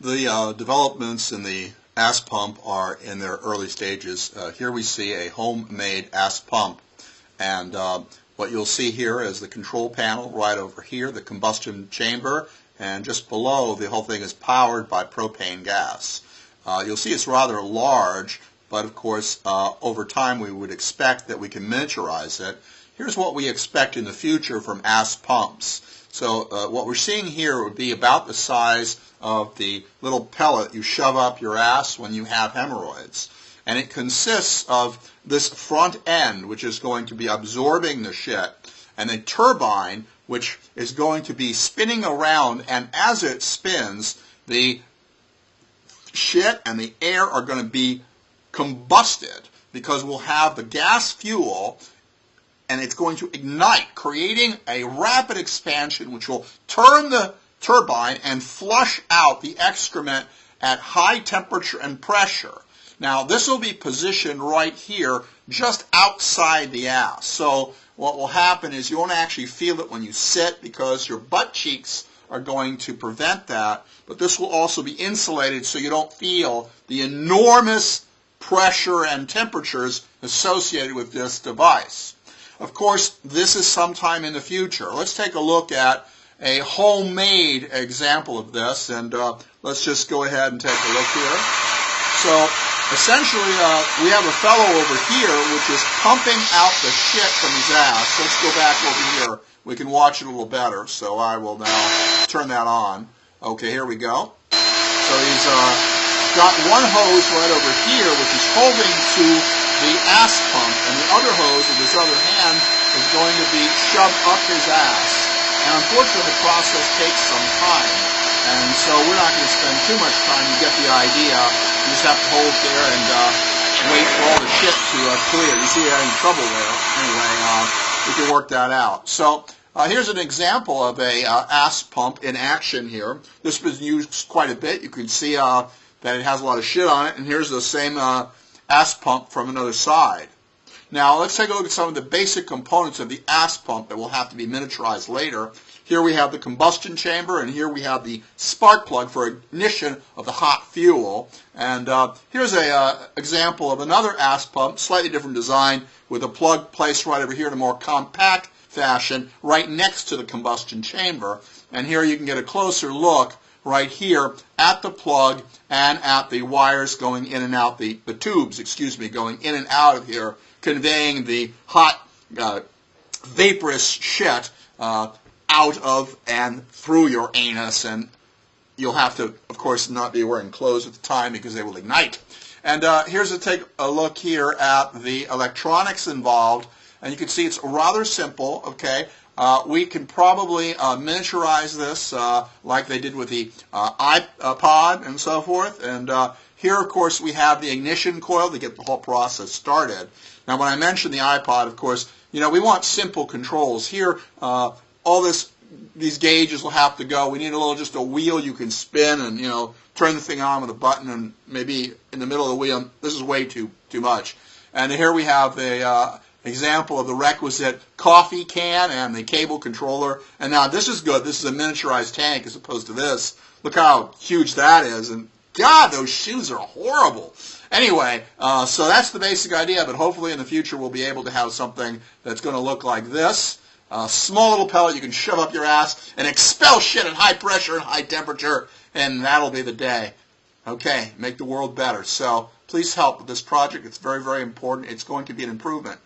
The developments in the AssPump are in their early stages. Here we see a homemade AssPump, and what you'll see here is the control panel right over here, the combustion chamber, and just below the whole thing is powered by propane gas. You'll see it's rather large, but of course over time we would expect that we can miniaturize it. Here's what we expect in the future from AssPumps. So what we're seeing here would be about the size of the little pellet you shove up your ass when you have hemorrhoids. And it consists of this front end, which is going to be absorbing the shit, and a turbine, which is going to be spinning around, and as it spins, the shit and the air are going to be combusted, because we'll have the gas fuel and it's going to ignite, creating a rapid expansion which will turn the turbine and flush out the excrement at high temperature and pressure. Now this will be positioned right here just outside the ass. So what will happen is you won't actually feel it when you sit because your butt cheeks are going to prevent that, but this will also be insulated so you don't feel the enormous pressure and temperatures associated with this device. Of course, this is sometime in the future. Let's take a look at a homemade example of this, and let's just go ahead and take a look here. So essentially, we have a fellow over here which is pumping out the shit from his ass. Let's go back over here. We can watch it a little better, so I will now turn that on. Okay, here we go. So he's got one hose right over here which is holding to the ass pump, and the other hose with his other hand is going to be shoved up his ass. And unfortunately, the process takes some time, and so we're not going to spend too much time. You get the idea. You just have to hold there and wait for all the shit to clear. You see you're having trouble there. Anyway, we can work that out. So here's an example of a ass pump in action here. This was used quite a bit. You can see that it has a lot of shit on it, and here's the same ass pump from another side. Now let's take a look at some of the basic components of the ass pump that will have to be miniaturized later. Here we have the combustion chamber, and here we have the spark plug for ignition of the hot fuel. And here's an example of another ass pump, slightly different design, with a plug placed right over here in a more compact fashion right next to the combustion chamber. And here you can get a closer look right here at the plug and at the wires going in and out, the tubes, going in and out of here, conveying the hot, vaporous shit out of and through your anus. And you'll have to, of course, not be wearing clothes at the time because they will ignite. And here's take a look here at the electronics involved. And you can see it's rather simple, okay? We can probably miniaturize this like they did with the iPod and so forth. And here, of course, we have the ignition coil to get the whole process started. Now, when I mentioned the iPod, of course, we want simple controls. Here, all these gauges will have to go. We need just a wheel you can spin and, turn the thing on with a button, and maybe in the middle of the wheel. This is way too much. And here we have the example of the requisite coffee can and the cable controller. And now this is good. This is a miniaturized tank as opposed to this. Look how huge that is. And God, those shoes are horrible. Anyway, so that's the basic idea, but hopefully in the future we'll be able to have something that's going to look like this. A small little pellet you can shove up your ass and expel shit at high pressure and high temperature, and that'll be the day. Okay, make the world better. So please help with this project. It's very, very important. It's going to be an improvement.